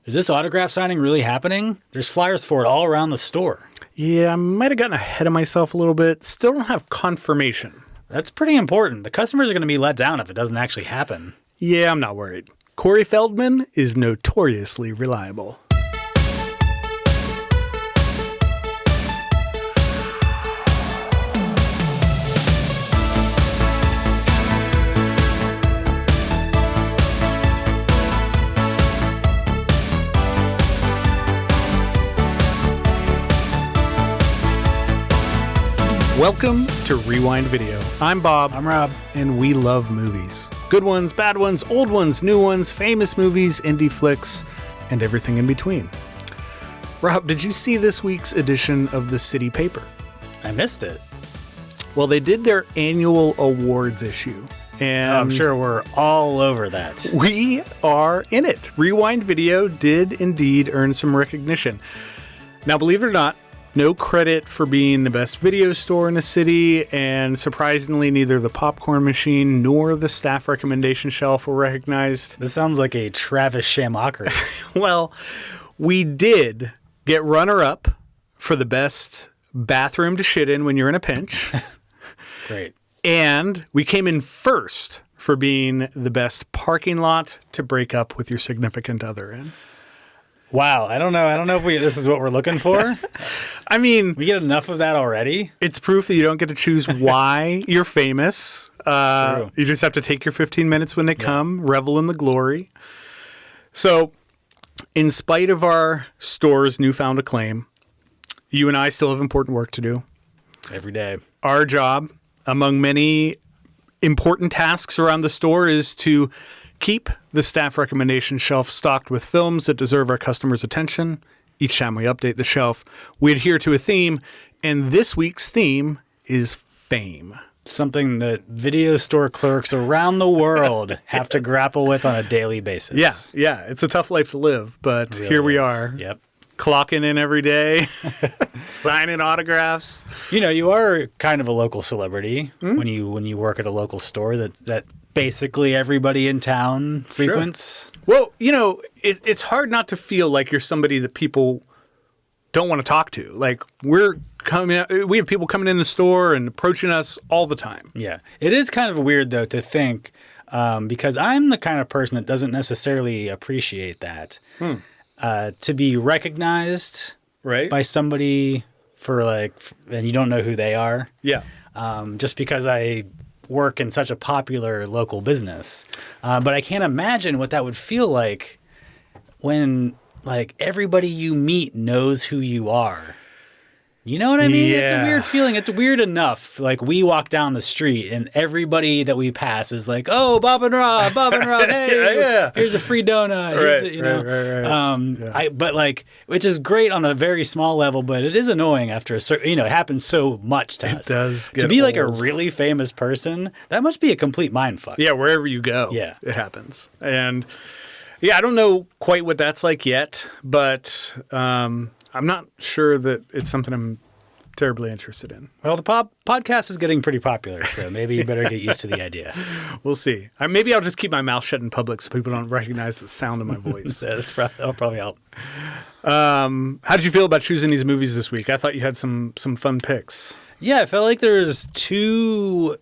Is this autograph signing really happening? There's flyers for it all around the store. Yeah, I might have gotten ahead of myself a little bit. Still don't have confirmation. That's pretty important. The customers are going to be let down if it doesn't actually happen. Yeah, I'm not worried. Corey Feldman is notoriously reliable. Welcome to Rewind Video. I'm Bob. I'm Rob. And we love movies. Good ones, bad ones, old ones, new ones, famous movies, indie flicks, and everything in between. Rob, did you see this week's edition of the City Paper? I missed it. Well, they did their annual awards issue. And I'm sure we're all over that. we are in it. Rewind Video did indeed earn some recognition. Now, believe it or not, no credit for being the best video store in the city, and surprisingly, neither the popcorn machine nor the staff recommendation shelf were recognized. This sounds like a Travis Shamockery. Well, we did get runner-up for the best bathroom to shit in when you're in a pinch. Great. And we came in first for being the best parking lot to break up with your significant other in. Wow, I don't know if this is what we're looking for. I mean, We get enough of that already. it's proof that you don't get to choose why you're famous. True. You just have to take your 15 minutes when they come, revel in the glory. So, in spite of our store's newfound acclaim, you and I still have important work to do. Every day. Our job, among many important tasks around the store, is to keep the staff recommendation shelf stocked with films that deserve our customers' attention. Each time we update the shelf, we adhere to a theme, and this week's theme is fame. Something that video store clerks around the world have to grapple with on a daily basis. Yeah, it's a tough life to live, but Really here we is. are, Yep. clocking in every day, signing autographs. You know, you are kind of a local celebrity when you work at a local store that basically everybody in town frequents. Well, you know, it's hard not to feel like you're somebody that people don't want to talk to. Like, we have people coming in the store and approaching us all the time. Yeah. It is kind of weird, though, to think, because I'm the kind of person that doesn't necessarily appreciate that, to be recognized Right? by somebody for and you don't know who they are. Yeah. Just because I work in such a popular local business. But I can't imagine what that would feel like when everybody you meet knows who you are. You know what I mean? It's a Yeah. weird feeling. It's weird enough. Like, we walk down the street and everybody that we pass is like, "Oh, Bob and Rob, hey, Yeah. here's a free donut." Right. But which is great on a very small level, but it is annoying after a certain, it happens so much to us. It does To get be like a old. really famous person, that must be a complete mindfuck. Yeah, wherever you go, Yeah. it happens. And yeah, I don't know quite what that's like yet, but I'm not sure that it's something I'm terribly interested in. Well, the podcast is getting pretty popular, so maybe you better get used to the idea. We'll see. Maybe I'll just keep my mouth shut in public so people don't recognize the sound of my voice. So that'll probably help. How did you feel about choosing these movies this week? I thought you had some fun picks. Yeah, I felt like there's two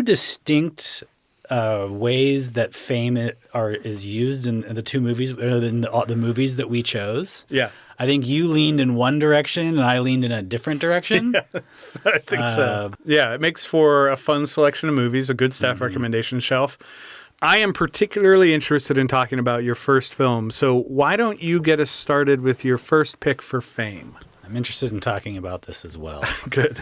distinct ways that fame is used in the two movies, or in the movies that we chose. Yeah. I think you leaned in one direction and I leaned in a different direction. Yes, I think so. Yeah, it makes for a fun selection of movies, a good staff recommendation shelf. I am particularly interested in talking about your first film, so why don't you get us started with your first pick for fame? I'm interested in talking about this as well. Good.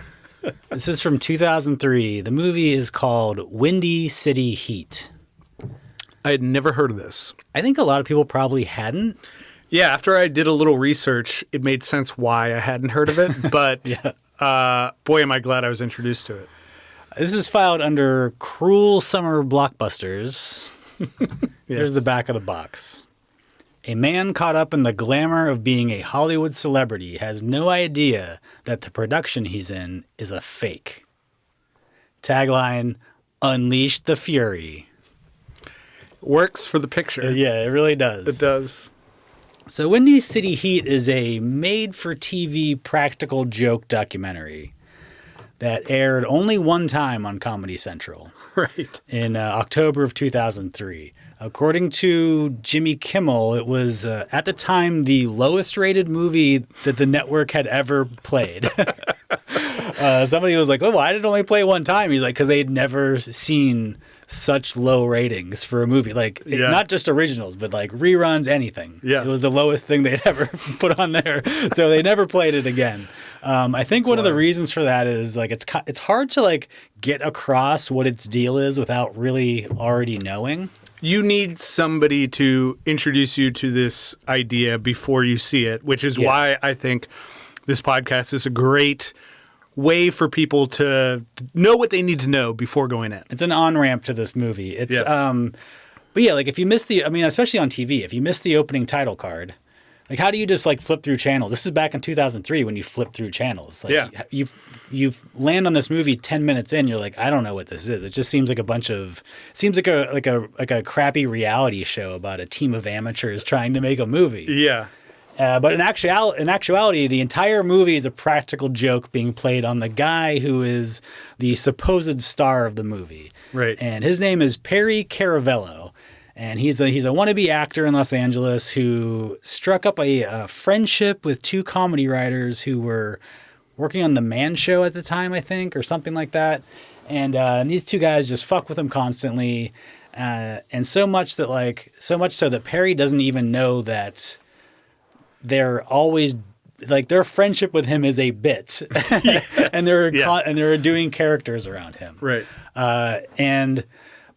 This is from 2003. The movie is called Windy City Heat. I had never heard of this. I think a lot of people probably hadn't. Yeah, after I did a little research, it made sense why I hadn't heard of it, but boy, am I glad I was introduced to it. This is filed under Cruel Summer Blockbusters. Here's the back of the box. A man caught up in the glamour of being a Hollywood celebrity has no idea that the production he's in is a fake. Tagline, Unleash the Fury. Works for the picture. Yeah, it really does. It does. So Windy City Heat is a made-for-TV practical joke documentary that aired only one time on Comedy Central. Right. In October of 2003. According to Jimmy Kimmel, it was, at the time, the lowest-rated movie that the network had ever played. Somebody was like, oh, why did it only play one time? He's like, because they'd never seen such low ratings for a movie. Like, not just originals, but like reruns, anything. Yeah. It was the lowest thing they'd ever put on there. So they never played it again. I think one of the reasons for that is like it's hard to like get across what its deal is without really already knowing. You need somebody to introduce you to this idea before you see it, which is why I think this podcast is a great way for people to know what they need to know before going in. It's an on-ramp to this movie. It's but yeah, like if you miss especially on TV, if you miss the opening title card, like how do you just like flip through channels? This is back in 2003 when you flip through channels. Like you land on this movie 10 minutes in, you're like, I don't know what this is. It just seems like a crappy reality show about a team of amateurs trying to make a movie. Yeah. But in actuality, the entire movie is a practical joke being played on the guy who is the supposed star of the movie. Right. And his name is Perry Caravello. And he's a wannabe actor in Los Angeles who struck up a friendship with two comedy writers who were working on The Man Show at the time, I think, or something like that. And these two guys just fuck with him constantly. And so much so that Perry doesn't even know that they're always like their friendship with him is a bit, and they're doing characters around him, right?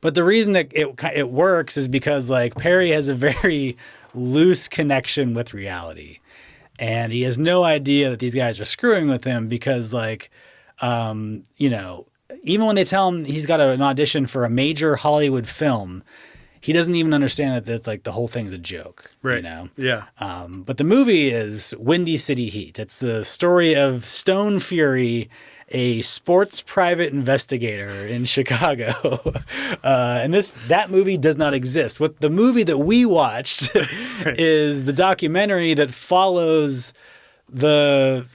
But the reason that it works is because like Perry has a very loose connection with reality, and he has no idea that these guys are screwing with him because like even when they tell him he's got an audition for a major Hollywood film, he doesn't even understand that that's like the whole thing's a joke, right? You know? Yeah. But the movie is Windy City Heat. It's the story of Stone Fury, a sports private investigator in Chicago, and that movie does not exist. What the movie that we watched is the documentary that follows the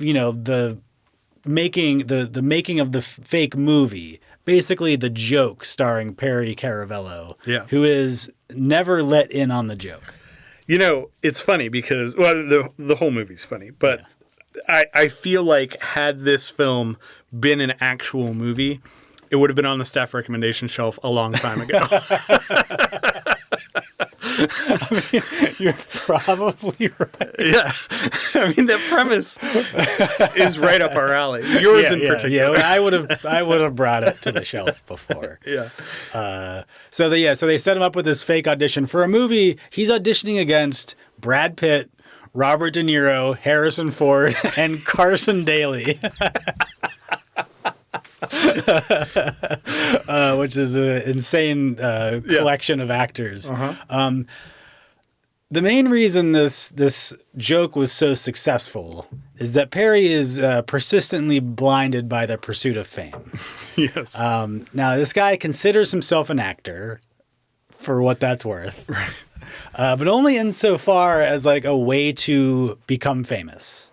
making of the fake movie. Basically, the joke starring Perry Caravello, who is never let in on the joke. You know, it's funny because, the whole movie's funny, but I feel like had this film been an actual movie, it would have been on the staff recommendation shelf a long time ago. I mean, you're probably right. Yeah. I mean, the premise is right up our alley. Yours in particular. Yeah, I would have brought it to the shelf before. Yeah. So they set him up with this fake audition for a movie. He's auditioning against Brad Pitt, Robert De Niro, Harrison Ford, and Carson Daly. Which is an insane collection of actors. Uh-huh. The main reason this joke was so successful is that Perry is persistently blinded by the pursuit of fame. Yes. Now, this guy considers himself an actor, for what that's worth, right. But only insofar as like a way to become famous.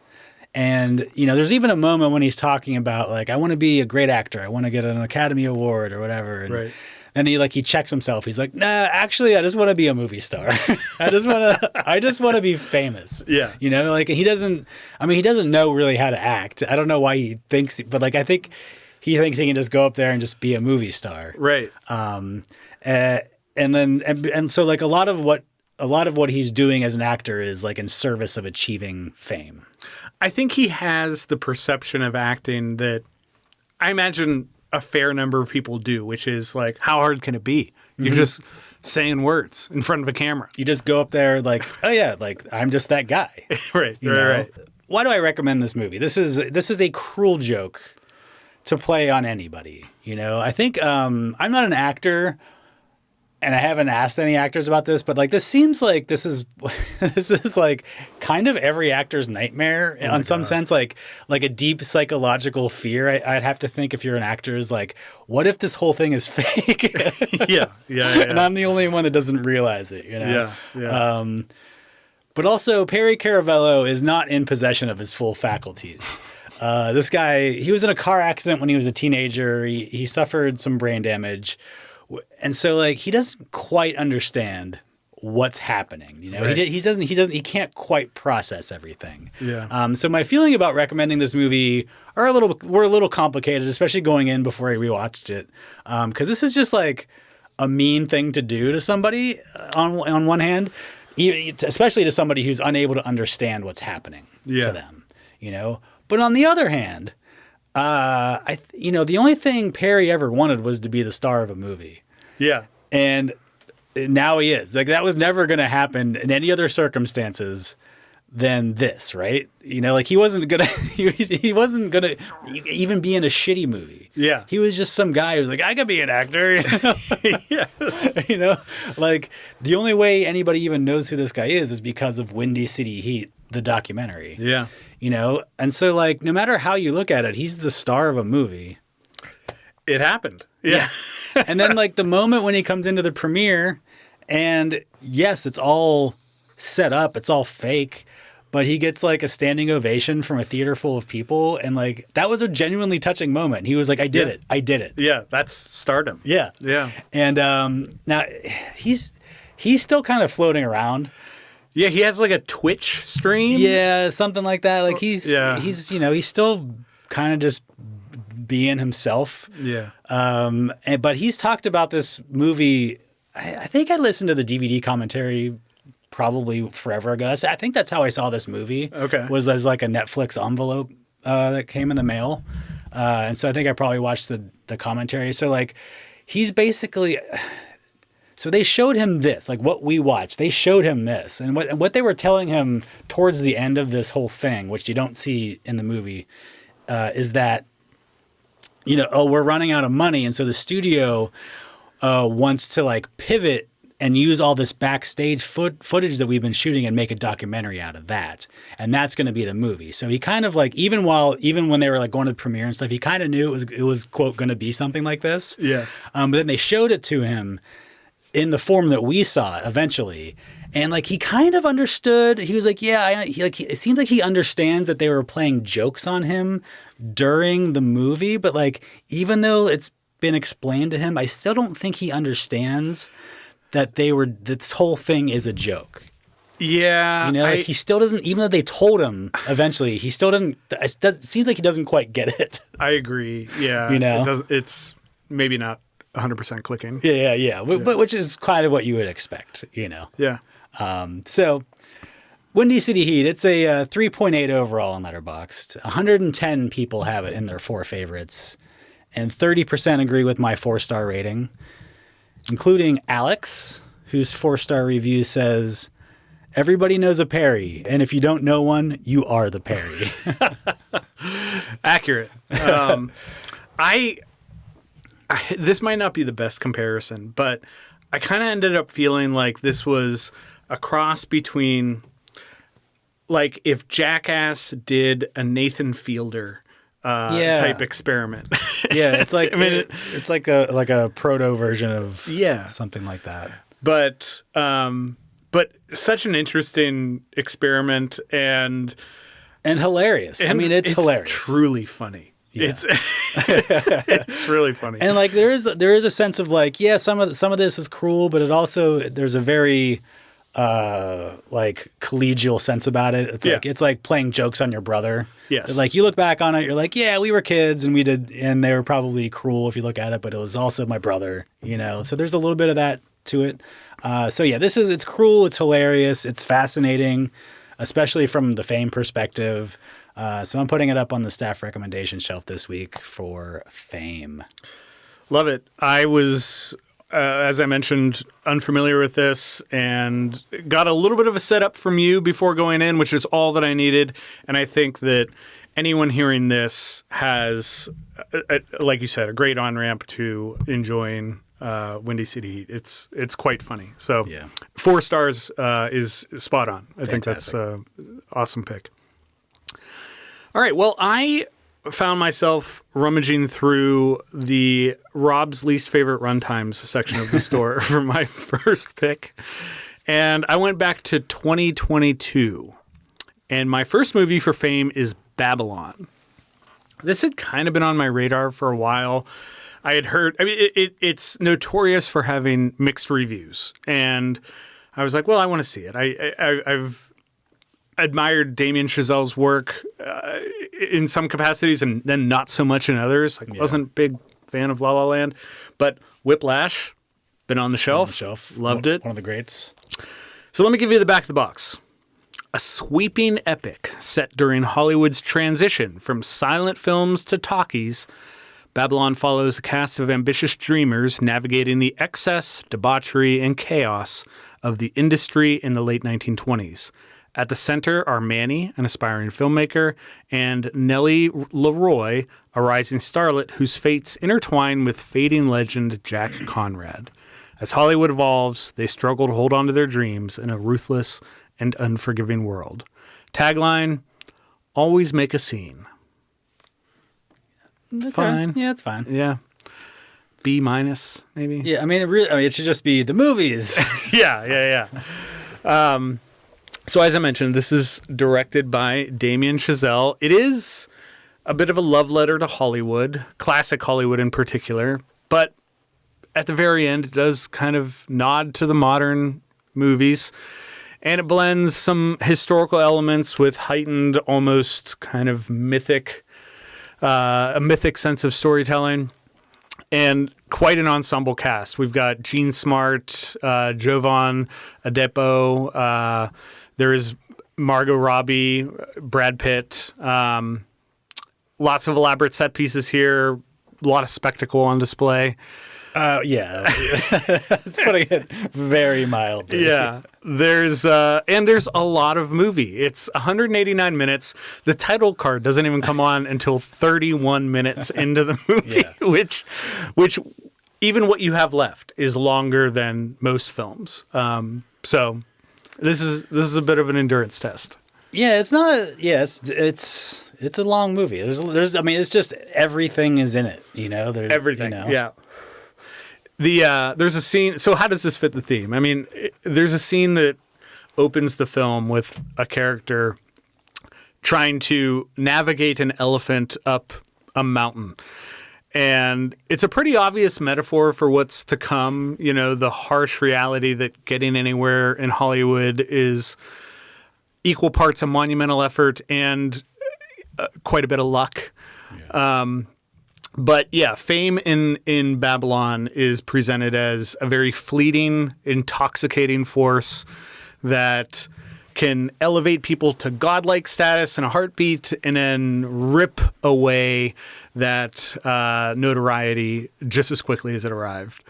And, there's even a moment when he's talking about, like, I want to be a great actor. I want to get an Academy Award or whatever. And then he checks himself. He's like, nah, actually, I just want to be a movie star. I just want to be famous. Yeah. He doesn't know really how to act. I don't know why he thinks, but like, I think he thinks he can just go up there and just be a movie star. Right. And so like a lot of what he's doing as an actor is like in service of achieving fame. I think he has the perception of acting that I imagine a fair number of people do, which is like, how hard can it be? You're just saying words in front of a camera. You just go up there like, oh yeah, like I'm just that guy. Right. Right. Why do I recommend this movie? This is a cruel joke to play on anybody. I think I'm not an actor, and I haven't asked any actors about this, but like this seems like this is this is like kind of every actor's nightmare in some sense, like a deep psychological fear. I'd have to think if you're an actor is like, what if this whole thing is fake? Yeah. And I'm the only one that doesn't realize it, Yeah. But also, Perry Caravello is not in possession of his full faculties. This guy, he was in a car accident when he was a teenager. He suffered some brain damage. And so, like, he doesn't quite understand what's happening. Right. He can't quite process everything. Yeah. So my feeling about recommending this movie were a little complicated, especially going in before I rewatched it. Because this is just like a mean thing to do to somebody on one hand, especially to somebody who's unable to understand what's happening to them, But on the other hand, the only thing Perry ever wanted was to be the star of a movie. Yeah. And now he is. Like, that was never going to happen in any other circumstances than this, right? Like he wasn't gonna he wasn't gonna even be in a shitty movie. Yeah. He was just some guy who's like, I could be an actor. Yes. Like the only way anybody even knows who this guy is because of Windy City Heat, the documentary. Yeah. And so like no matter how you look at it, he's the star of a movie. It happened. Yeah. And then like the moment when he comes into the premiere, and yes, it's all set up, it's all fake, but he gets like a standing ovation from a theater full of people, and like that was a genuinely touching moment. He was like, I did it. Yeah, that's stardom. Yeah. And now he's still kind of floating around. Yeah, he has like a Twitch stream. Yeah, something like that. Like he's still kind of just being himself. Yeah. But he's talked about this movie. I think I listened to the DVD commentary probably forever ago. I think that's how I saw this movie. Okay. Was as like a Netflix envelope that came in the mail. And so I think I probably watched the commentary. So like he's basically... So they showed him this, like what we watched. They showed him this. And what they were telling him towards the end of this whole thing, which you don't see in the movie, is that, we're running out of money. And so the studio wants to like pivot and use all this backstage footage that we've been shooting and make a documentary out of that. And that's going to be the movie. So he kind of like, even when they were like going to the premiere and stuff, he kind of knew it was quote, going to be something like this. Yeah. But then they showed it to him in the form that we saw eventually. And like, he kind of understood. He was like, it seems like he understands that they were playing jokes on him during the movie. But like, even though it's been explained to him, I still don't think he understands that this whole thing is a joke. Yeah. He still doesn't, even though they told him eventually, he still doesn't, it seems like he doesn't quite get it. I agree. Yeah. It's maybe not 100% clicking. Yeah. But which is kind of what you would expect, Yeah. So Windy City Heat, it's a 3.8 overall on Letterboxd. 110 people have it in their 4 favorites, and 30% agree with my 4-star rating, including Alex, whose 4-star review says, everybody knows a Perry, and if you don't know one, you are the Perry. Accurate. This might not be the best comparison, but I kind of ended up feeling like this was a cross between, like, if Jackass did a Nathan Fielder type experiment. Yeah, it's like it's like a proto version of something like that. But such an interesting experiment and hilarious. It's hilarious. Truly funny. Yeah. It's really funny. And like there is a sense of like, yeah, some of this is cruel, but there's a very like collegial sense about it. It's like playing jokes on your brother. Yes. Like you look back on it, you're like, yeah, we were kids and they were probably cruel if you look at it, but it was also my brother, So there's a little bit of that to it. So yeah, it's cruel, it's hilarious, it's fascinating, especially from the Fame perspective. So I'm putting it up on the staff recommendation shelf this week for Fame. Love it. I was, as I mentioned, unfamiliar with this and got a little bit of a setup from you before going in, which is all that I needed. And I think that anyone hearing this has, like you said, a great on-ramp to enjoying Windy City Heat. It's quite funny. So Yeah. 4 stars is spot on. I think Fantastic. that's an awesome pick. All right. Well, I found myself rummaging through the Robb's least favorite runtimes section of the store for my first pick. And I went back to 2022. And my first movie for fame is Babylon. This had kind of been on my radar for a while. I had heard, I mean, it's notorious for having mixed reviews. And I was like, well, I want to see it. I've admired Damien Chazelle's work in some capacities and then not so much in others. Like, wasn't a big fan of La La Land. But Whiplash, been on the shelf. Loved it. One of the greats. So let me give you the back of the box. A sweeping epic set during Hollywood's transition from silent films to talkies, Babylon follows a cast of ambitious dreamers navigating the excess, debauchery, and chaos of the industry in the late 1920s. At the center are Manny, an aspiring filmmaker, and Nellie Leroy, a rising starlet whose fates intertwine with fading legend Jack Conrad. As Hollywood evolves, they struggle to hold on to their dreams in a ruthless and unforgiving world. Tagline, always make a scene. Fine. Yeah, it's fine. Yeah. B minus, maybe? Yeah, I mean, it should just be the movies. Yeah. So as I mentioned, this is directed by Damien Chazelle. It is a bit of a love letter to Hollywood, classic Hollywood in particular, but at the very end, it does kind of nod to the modern movies. And it blends some historical elements with heightened, almost kind of a mythic sense of storytelling. And quite an ensemble cast. We've got Gene Smart, Jovan Adepo. There is Margot Robbie, Brad Pitt. Lots of elaborate set pieces here. A lot of spectacle on display. Yeah. It's putting it very mildly. Yeah. There's a lot of movie. It's 189 minutes. The title card doesn't even come on until 31 minutes into the movie, which even what you have left is longer than most films. So this is a bit of an endurance test. Yeah, it's not. Yeah, it's a long movie. There's. I mean, it's just everything is in it. There's everything. Yeah. There's a scene. So how does this fit the theme? I mean, there's a scene that opens the film with a character trying to navigate an elephant up a mountain. And it's a pretty obvious metaphor for what's to come. The harsh reality that getting anywhere in Hollywood is equal parts a monumental effort and quite a bit of luck. Yeah. But yeah, fame in Babylon is presented as a very fleeting, intoxicating force that can elevate people to godlike status in a heartbeat and then rip away that notoriety just as quickly as it arrived.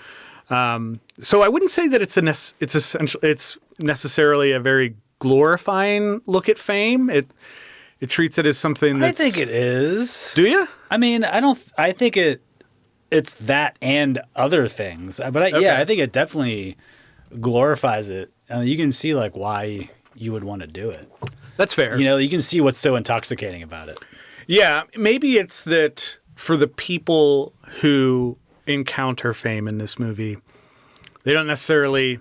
So I wouldn't say that it's necessarily a very glorifying look at fame. It treats it as something that's... I think it is. Do you? I mean, I think it's that and other things. But I think it definitely glorifies it. You can see why you would want to do it. That's fair. You can see what's so intoxicating about it. Yeah, maybe it's that for the people who encounter fame in this movie, they don't necessarily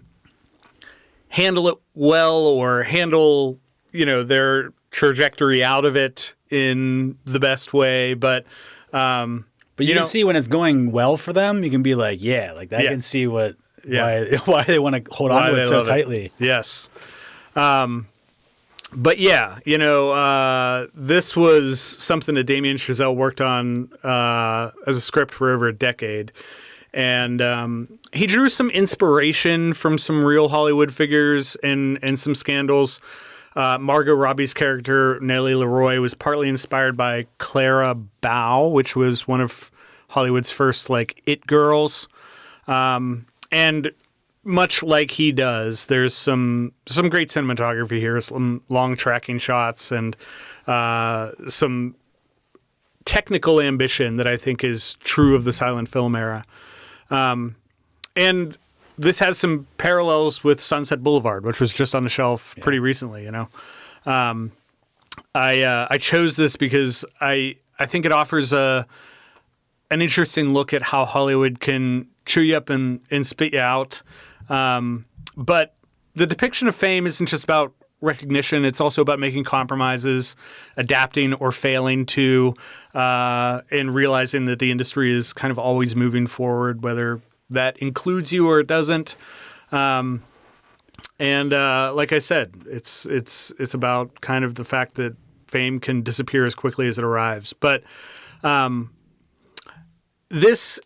handle it well or handle, their trajectory out of it in the best way, but you can see when it's going well for them. You can be like, I can see why they want to hold on to it so tightly. Yes, but yeah, this was something that Damien Chazelle worked on as a script for over a decade. And he drew some inspiration from some real Hollywood figures and some scandals. Margot Robbie's character, Nellie Leroy, was partly inspired by Clara Bow, which was one of Hollywood's first it girls. And much like he does, there's some great cinematography here, some long tracking shots and some technical ambition that I think is true of the silent film era. And this has some parallels with Sunset Boulevard, which was just on the shelf pretty recently. I chose this because I think it offers an interesting look at how Hollywood can chew you up and spit you out. But the depiction of fame isn't just about recognition. It's also about making compromises, adapting or failing to, and realizing that the industry is kind of always moving forward, whether that includes you or it doesn't. And like I said, it's about kind of the fact that fame can disappear as quickly as it arrives. But this,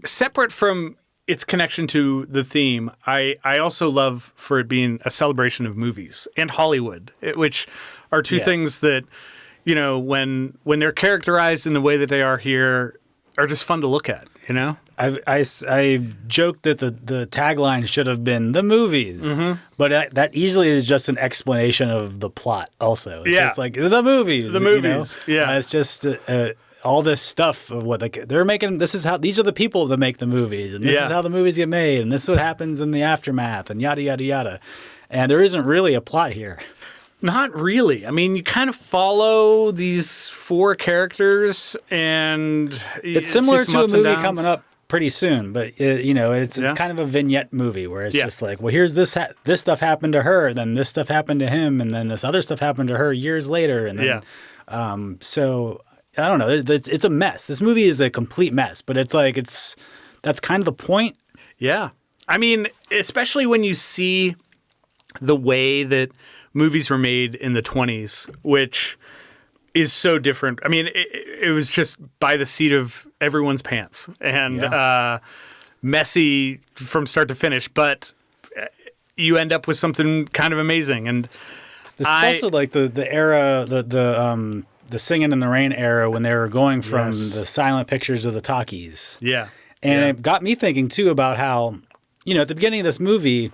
separate from its connection to the theme, I also love for it being a celebration of movies and Hollywood, which are two things that, when they're characterized in the way that they are here, are just fun to look at, I joked that the tagline should have been the movies, but that easily is just an explanation of the plot. Also, it's just like the movies. The movies, it's just all this stuff of what they're making. These are the people that make the movies, and this is how the movies get made, and this is what happens in the aftermath, and yada yada yada. And there isn't really a plot here. Not really. I mean, you kind of follow these four characters, and it's similar to a movie coming up pretty soon, but it's kind of a vignette movie where it's just like, well, here's this stuff happened to her, then this stuff happened to him, and then this other stuff happened to her years later, and then so I don't know, it's a mess. This movie is a complete mess, but that's kind of the point. Yeah, I mean, especially when you see the way that movies were made in the 1920s, which is so different. I mean, it was just by the seat of everyone's pants and messy from start to finish, but you end up with something kind of amazing. And this is also like the era, the Singing in the Rain era, when they were going from the silent pictures to the talkies. Yeah. And it got me thinking too about how, at the beginning of this movie,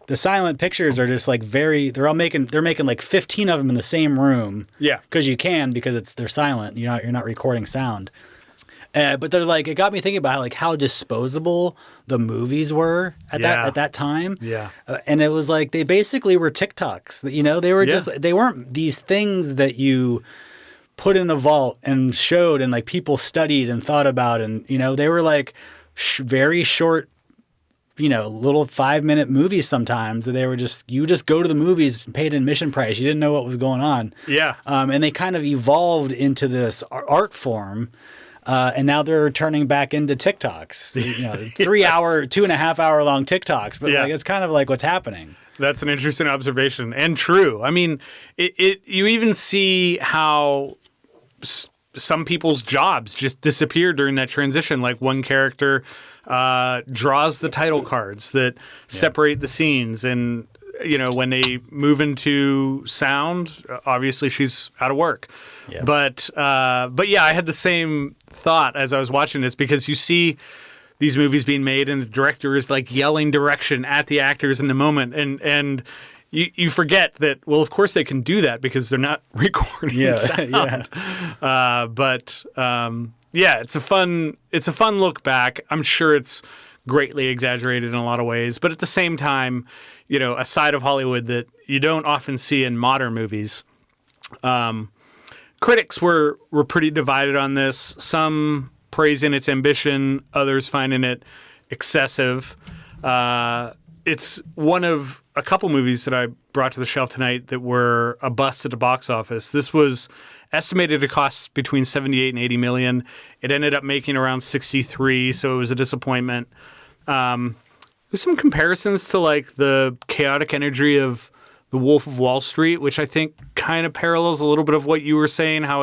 the silent pictures are just like they're making like 15 of them in the same room. Yeah. Because they're silent. You're not recording sound. But they're like, it got me thinking about how disposable the movies were at that time. Yeah. And it was like, they basically were TikToks. They were they weren't these things that you put in a vault and showed and like people studied and thought about. And, they were like very short, little 5-minute movies sometimes that they were you just go to the movies and paid admission price. You didn't know what was going on. Yeah. And they kind of evolved into this art form. And now they're turning back into TikToks, 3-hour, 2.5 hour long TikToks. But it's kind of like what's happening. That's an interesting observation and true. I mean, you even see how some people's jobs just disappear during that transition. Like one character draws the title cards that separate the scenes, and when they move into sound, obviously she's out of work. Yeah. But I had the same thought as I was watching this, because you see these movies being made and the director is like yelling direction at the actors in the moment, and you forget that, well, of course they can do that because they're not recording sound. It's a fun look back. I'm sure it's greatly exaggerated in a lot of ways, but at the same time, a side of Hollywood that you don't often see in modern movies. Critics were pretty divided on this. Some praising its ambition, others finding it excessive. It's one of a couple movies that I brought to the shelf tonight that were a bust at the box office. This was estimated to cost between 78 and 80 million. It ended up making around 63, so it was a disappointment. There's some comparisons to like the chaotic energy of The Wolf of Wall Street, which I think kind of parallels a little bit of what you were saying, how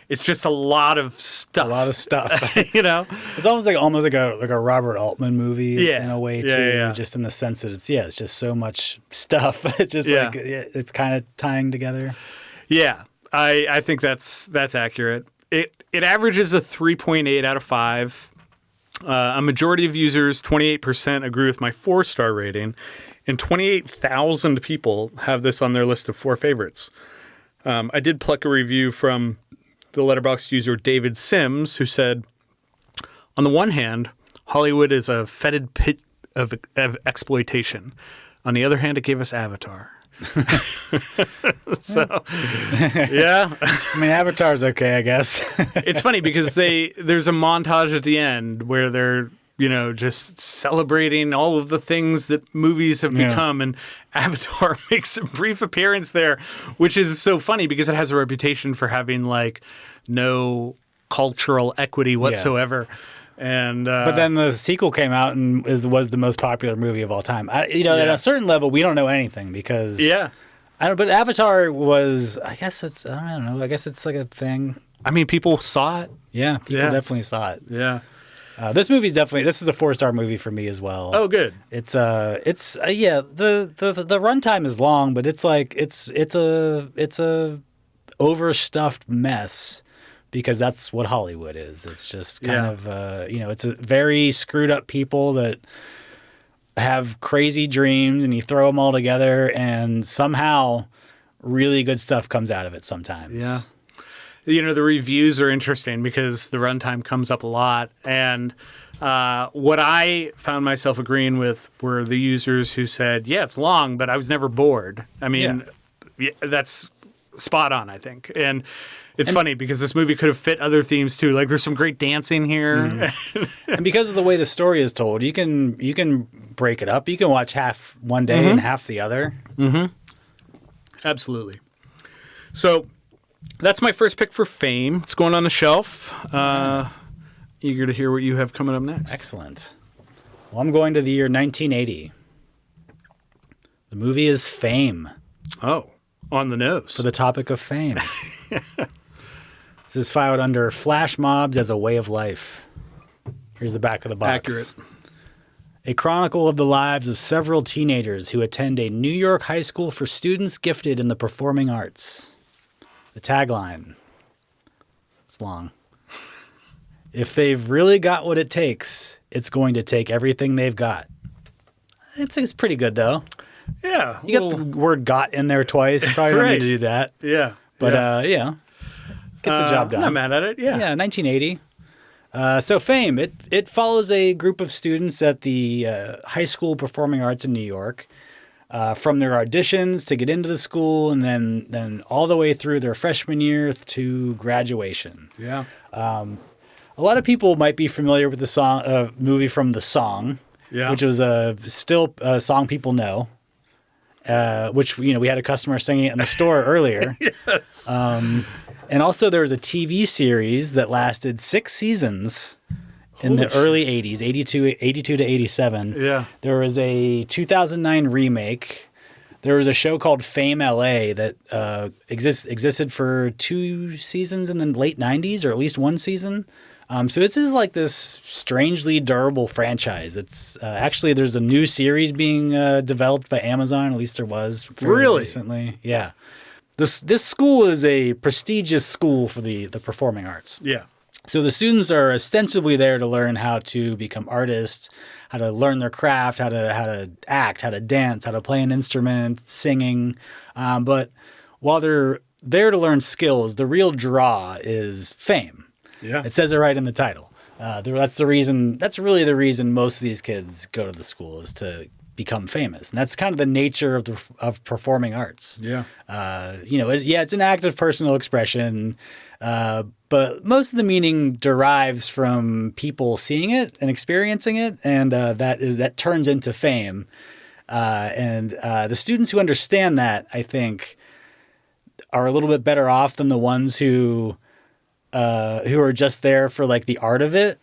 it's just a lot of stuff. It's almost like a Robert Altman movie in a way too, just in the sense that it's just so much stuff. It's just like it's kind of tying together. Yeah, I think that's accurate. It averages a 3.8 out of 5. A majority of users, 28%, agree with my 4-star rating, and 28,000 people have this on their list of 4 favorites. I did pluck a review from the Letterboxd user David Sims, who said, on the one hand, Hollywood is a fetid of exploitation. On the other hand, it gave us Avatar. So, yeah. I mean, Avatar's okay, I guess. It's funny because there's a montage at the end where they're, just celebrating all of the things that movies have become, and Avatar makes a brief appearance there, which is so funny because it has a reputation for having like no cultural equity whatsoever. And but then the sequel came out and was the most popular movie of all time. At a certain level, we don't know anything because but Avatar was, I guess it's like a thing. I mean, people saw it. Yeah, people definitely saw it. Yeah. This is a 4-star movie for me as well. Oh, good. The runtime is long, but it's a overstuffed mess because that's what Hollywood is. It's just kind of it's a very screwed up people that have crazy dreams, and you throw them all together, and somehow really good stuff comes out of it sometimes. Yeah. The reviews are interesting because the runtime comes up a lot. And what I found myself agreeing with were the users who said, yeah, it's long, but I was never bored. I mean, that's spot on, I think. And it's funny because this movie could have fit other themes too. Like there's some great dancing here. Mm-hmm. And because of the way the story is told, you can break it up. You can watch half one day and half the other. Mm-hmm. Absolutely. So that's my first pick for Fame. It's going on the shelf. Eager to hear what you have coming up next. Excellent. Well, I'm going to the year 1980. The movie is Fame. Oh, on the nose. For the topic of fame. This is filed under Flash Mobs as a Way of Life. Here's the back of the box. Accurate. A chronicle of the lives of several teenagers who attend a New York high school for students gifted in the performing arts. The tagline. It's long. If they've really got what it takes, it's going to take everything they've got. It's pretty good, though. Yeah. You got the word got in there twice. Probably don't need to do that. Yeah. But, gets the job done. I'm not mad at it. Yeah. Yeah, 1980. So Fame, it follows a group of students at the high school performing arts in New York from their auditions to get into the school and then all the way through their freshman year to graduation. Yeah. A lot of people might be familiar with the movie from The Song, which was still a song people know. Which we had a customer singing it in the store earlier. Yes. And also there was a TV series that lasted 6 seasons in the early 80s, 82 to 87. Yeah. There was a 2009 remake. There was a show called Fame LA that existed for 2 seasons in the late 90s, or at least 1 season. So this is like this strangely durable franchise. It's actually there's a new series being developed by Amazon. At least there was recently. Yeah. This school is a prestigious school for the performing arts. Yeah. So the students are ostensibly there to learn how to become artists, how to learn their craft, how to act, how to dance, how to play an instrument, singing. But while they're there to learn skills, the real draw is fame. Yeah. It says it right in the title. That's the reason. That's really the reason most of these kids go to the school, is to become famous, and that's kind of the nature of performing arts. Yeah. It's an act of personal expression, but most of the meaning derives from people seeing it and experiencing it, and that turns into fame. And the students who understand that, I think, are a little bit better off than the ones who are just there for like the art of it,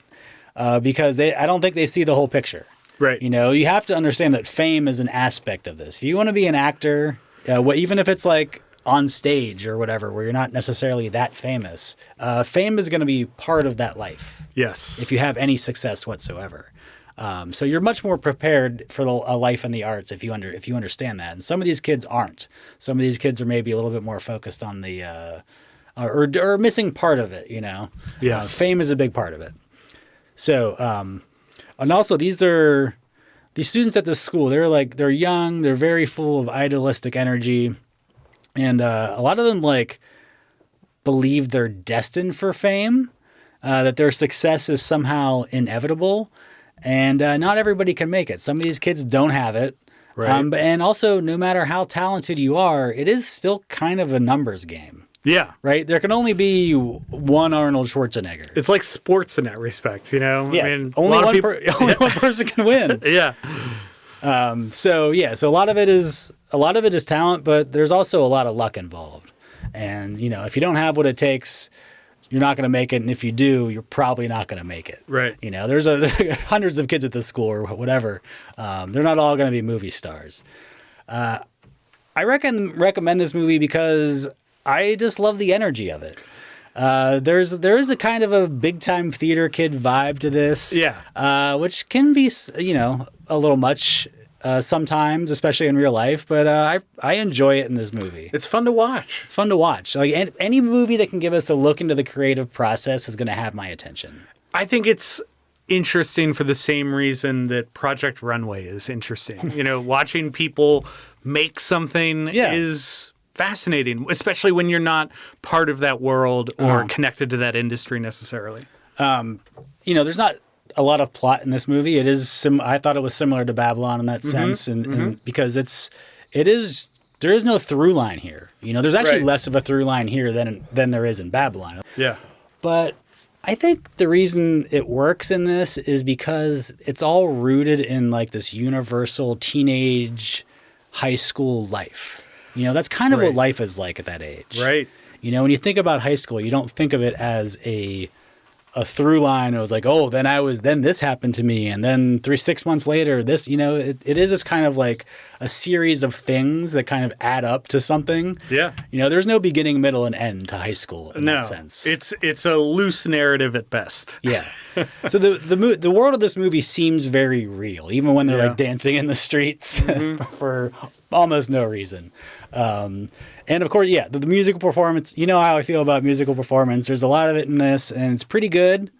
because I don't think they see the whole picture. Right. You have to understand that fame is an aspect of this. If you want to be an actor, even if it's like on stage or whatever, where you're not necessarily that famous, fame is going to be part of that life. Yes. If you have any success whatsoever. So you're much more prepared for a life in the arts if you understand that. And some of these kids aren't. Some of these kids are maybe a little bit more focused on the or missing part of it. Yes. Fame is a big part of it. So. And also, these students at this school. They're young. They're very full of idealistic energy, and a lot of them believe they're destined for fame, that their success is somehow inevitable, And not everybody can make it. Some of these kids don't have it. Right. And also, no matter how talented you are, it is still kind of a numbers game. Yeah. Right? There can only be one Arnold Schwarzenegger. It's like sports in that respect, you know? Yes. I mean, Only one person can win. Yeah. So a lot of it is talent, but there's also a lot of luck involved. And, you know, if you don't have what it takes, you're not going to make it. And if you do, you're probably not going to make it. Right. You know, there's hundreds of kids at this school or whatever. They're not all going to be movie stars. I recommend this movie because I just love the energy of it. There is a kind of a big time theater kid vibe to this. Yeah. Which can be, you know, a little much sometimes, especially in real life. But I enjoy it in this movie. It's fun to watch. It's fun to watch. Like any movie that can give us a look into the creative process is going to have my attention. I think it's interesting for the same reason that Project Runway is interesting. You know, watching people make something is fascinating, especially when you're not part of that world or connected to that industry necessarily. You know, there's not a lot of plot in this movie. It is I thought it was similar to Babylon in that sense, and because there is no through line here. You know, there's actually less of a through line here than there is in Babylon. Yeah. But I think the reason it works in this is because it's all rooted in like this universal teenage high school life. You know, that's kind of what life is like at that age. Right. You know, when you think about high school, you don't think of it as a through line. It was like, oh, then this happened to me. And then 6 months later, this, you know, it is just kind of like a series of things that kind of add up to something. Yeah. You know, there's no beginning, middle, and end to high school in that sense. It's a loose narrative at best. Yeah. So the world of this movie seems very real, even when they're like dancing in the streets for almost no reason. And of course, the musical performance, you know how I feel about musical performance. There's a lot of it in this, and it's pretty good.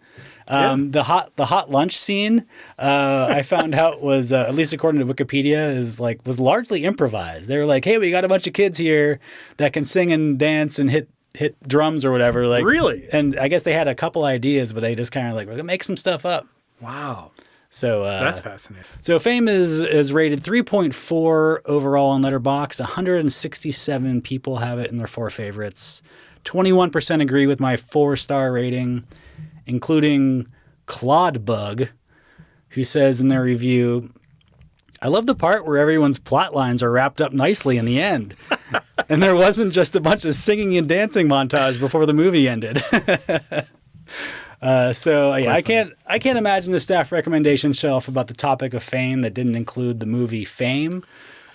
The hot lunch scene, I found out was, at least according to Wikipedia, was largely improvised. They were like, hey, we got a bunch of kids here that can sing and dance and hit drums or whatever. Like, really? And I guess they had a couple ideas, but they just kind of like, we're going to make some stuff up. Wow. So that's fascinating. So Fame is rated 3.4 overall on Letterboxd. 167 people have it in their 4 favorites. 21% agree with my 4-star rating, including Claudebug, who says in their review, I love the part where everyone's plot lines are wrapped up nicely in the end. And there wasn't just a bunch of singing and dancing montage before the movie ended. I can't imagine the staff recommendation shelf about the topic of fame that didn't include the movie Fame.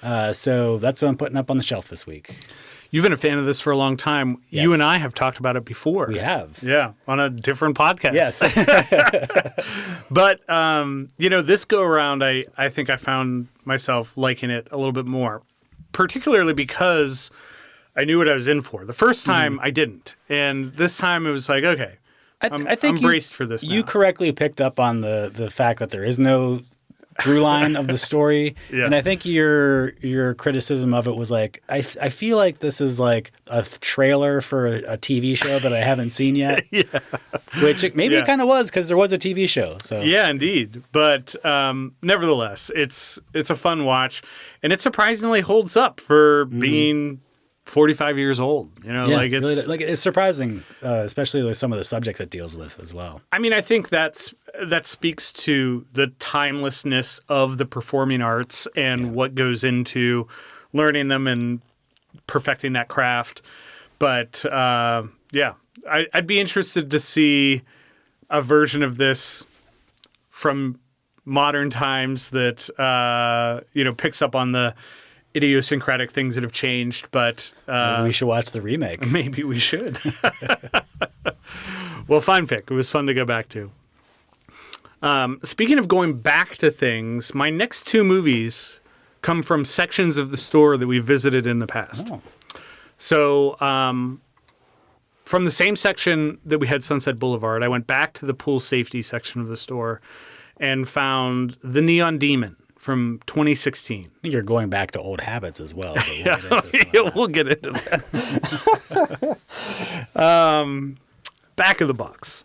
So that's what I'm putting up on the shelf this week. You've been a fan of this for a long time. Yes. You and I have talked about it before. We have. Yeah, on a different podcast. Yes. But, this go around, I think I found myself liking it a little bit more, particularly because I knew what I was in for. The first time I didn't. And this time it was like, okay. I think I'm braced for this now. You correctly picked up on the fact that there is no through line of the story. Yeah. And I think your criticism of it was like, I feel like this is like a trailer for a TV show that I haven't seen yet. Yeah. Which it kind of was because there was a TV show. So yeah, indeed. But nevertheless, it's a fun watch. And it surprisingly holds up for being 45 years old, you know, it's surprising, especially with some of the subjects it deals with as well. I mean, I think that speaks to the timelessness of the performing arts and what goes into learning them and perfecting that craft. But I'd be interested to see a version of this from modern times that picks up on the idiosyncratic things that have changed, but maybe we should watch the remake. Maybe we should. Well, fine pick. It was fun to go back to. Speaking of going back to things, my next 2 movies come from sections of the store that we visited in the past. Oh. So from the same section that we had Sunset Boulevard, I went back to the pool safety section of the store and found The Neon Demon from 2016. I think you're going back to old habits as well. We'll get into that. Back of the box.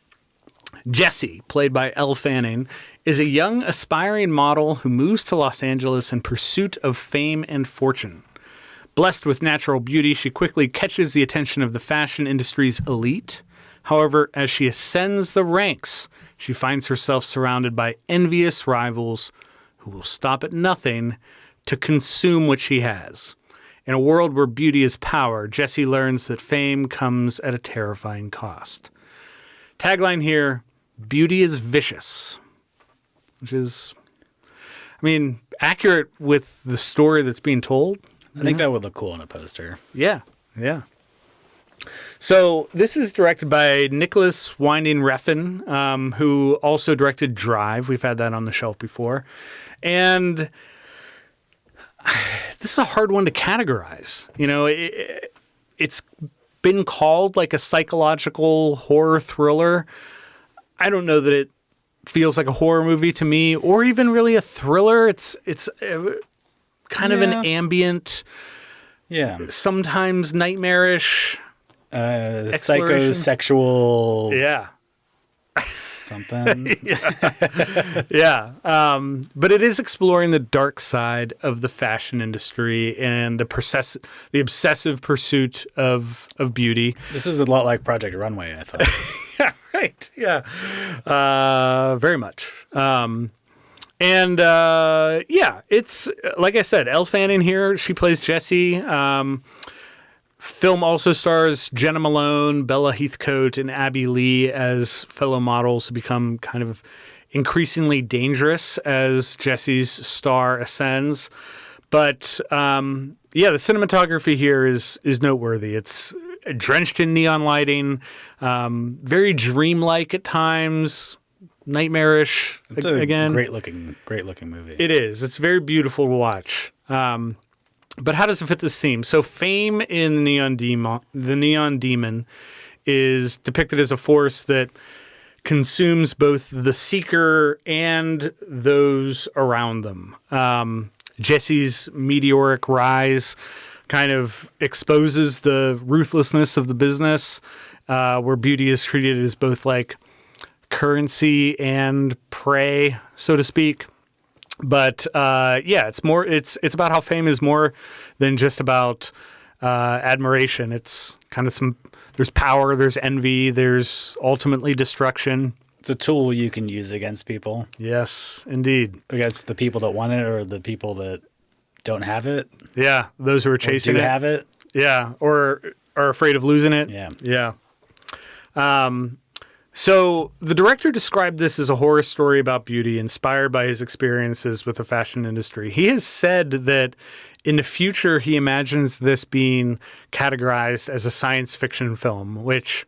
Jesse, played by Elle Fanning, is a young, aspiring model who moves to Los Angeles in pursuit of fame and fortune. Blessed with natural beauty, she quickly catches the attention of the fashion industry's elite. However, as she ascends the ranks, she finds herself surrounded by envious rivals who will stop at nothing to consume what she has. In a world where beauty is power, Jessie learns that fame comes at a terrifying cost. Tagline here, beauty is vicious, which is, accurate with the story that's being told. I think that would look cool on a poster. Yeah. So this is directed by Nicholas Winding Refn, who also directed Drive. We've had that on the shelf before. And this is a hard one to categorize. It's been called like a psychological horror thriller. I don't know that it feels like a horror movie to me, or even really a thriller. It's kind of an ambient, sometimes nightmarish, psychosexual, something. But it is exploring the dark side of the fashion industry and the obsessive pursuit of beauty. This is a lot like Project Runway, I thought. Yeah, right. Yeah, very much. It's like I said, Elle Fanning here. She plays Jessie. Film also stars Jenna Malone, Bella Heathcote, and Abby Lee as fellow models who become kind of increasingly dangerous as Jessie's star ascends. But the cinematography here is noteworthy. It's drenched in neon lighting, very dreamlike at times, nightmarish. It's a great looking movie. It is. It's very beautiful to watch. But how does it fit this theme? So fame in the Neon Demon is depicted as a force that consumes both the seeker and those around them. Jessie's meteoric rise kind of exposes the ruthlessness of the business, where beauty is treated as both like currency and prey, so to speak. But it's more. It's about how fame is more than just about admiration. It's kind of there's power, there's envy, there's ultimately destruction. It's a tool you can use against people. Yes, indeed. Against the people that want it or the people that don't have it. Yeah, those who are chasing it. Have it. Yeah, or are afraid of losing it. Yeah. So the director described this as a horror story about beauty inspired by his experiences with the fashion industry. He has said that in the future, he imagines this being categorized as a science fiction film, which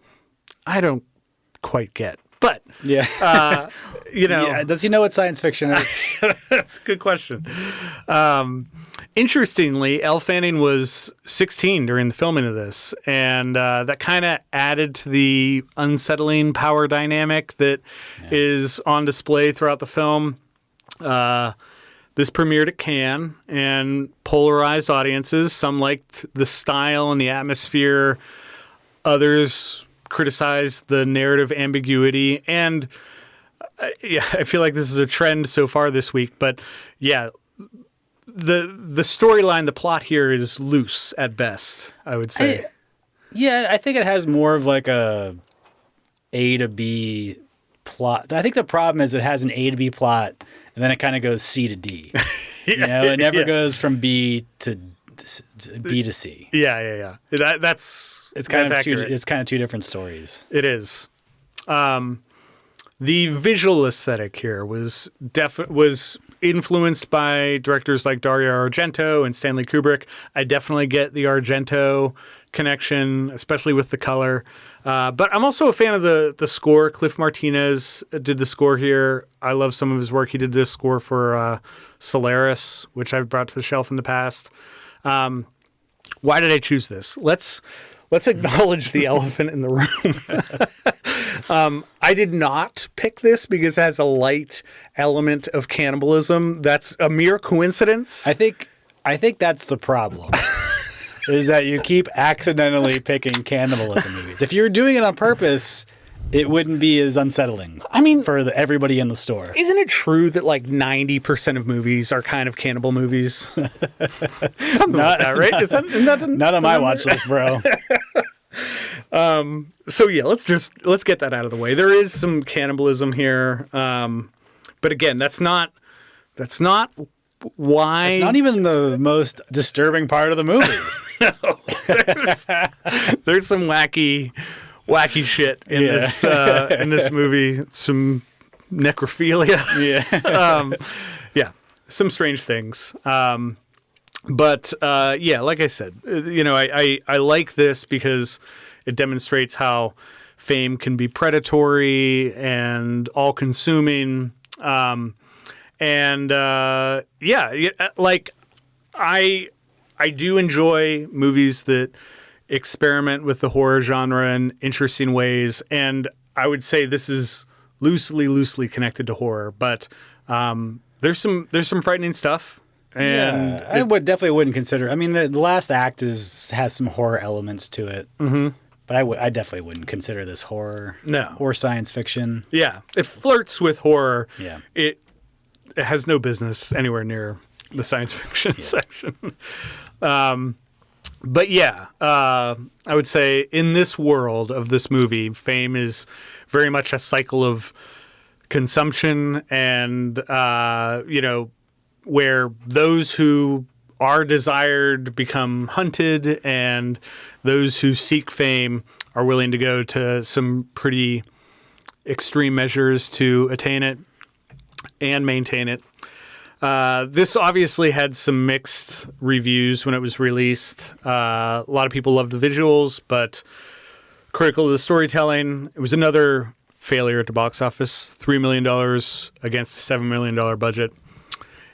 I don't quite get. But, does he know what science fiction is? That's a good question. Interestingly, Elle Fanning was 16 during the filming of this, and that kind of added to the unsettling power dynamic that is on display throughout the film. This premiered at Cannes and polarized audiences. Some liked the style and the atmosphere. Others criticized the narrative ambiguity. And I feel like this is a trend so far this week. But the storyline, the plot here is loose at best, I would say. I think it has more of like a to B plot. I think the problem is it has an A to B plot, and then it kind of goes C to D. It never goes from B to C. Yeah. It's kind of two different stories. It is. The visual aesthetic here was influenced by directors like Dario Argento and Stanley Kubrick. I definitely get the Argento connection, especially with the color. But I'm also a fan of the score. Cliff Martinez did the score here. I love some of his work. He did this score for Solaris, which I've brought to the shelf in the past. Why did I choose this? Let's acknowledge the elephant in the room. I did not pick this because it has a light element of cannibalism. That's a mere coincidence. I think that's the problem. Is that you keep accidentally picking cannibalism movies. If you're doing it on purpose, it wouldn't be as unsettling. I mean, for everybody in the store. Isn't it true that like 90% of movies are kind of cannibal movies? Something like that, right? Isn't that not on my watch list, bro. So yeah, let's get that out of the way. There is some cannibalism here, but again, that's not why. It's not even the most disturbing part of the movie. No, there's some wacky shit in this movie. Some necrophilia. Yeah, some strange things. But like I said, I like this because it demonstrates how fame can be predatory and all-consuming. I do enjoy movies that experiment with the horror genre in interesting ways, and I would say this is loosely connected to horror, but there's some frightening stuff. And I definitely wouldn't consider. I mean, the last act has some horror elements to it, but I definitely wouldn't consider this horror, or science fiction. Yeah, it flirts with horror. Yeah, it has no business anywhere near the science fiction section. But I would say in this world of this movie, fame is very much a cycle of consumption and, where those who are desired become hunted and those who seek fame are willing to go to some pretty extreme measures to attain it and maintain it. This obviously had some mixed reviews when it was released. A lot of people loved the visuals, but critical of the storytelling. It was another failure at the box office, $3 million against a $7 million budget.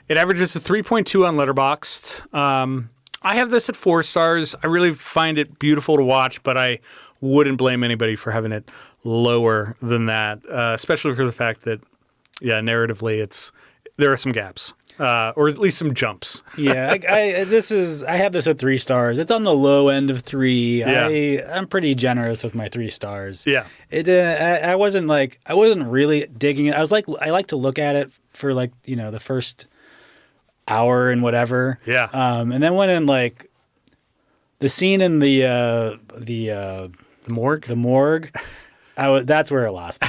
It averages a 3.2 on Letterboxd. I have this at 4 stars. I really find it beautiful to watch, but I wouldn't blame anybody for having it lower than that, especially for the fact that, narratively, there are some gaps, or at least some jumps. I have this at 3 stars. It's on the low end of 3. Yeah. I'm pretty generous with my 3 stars. Yeah. I wasn't really digging it. I like to look at it for the first hour and whatever. Yeah. And then when in the scene in the morgue. The morgue. That's where it lost me.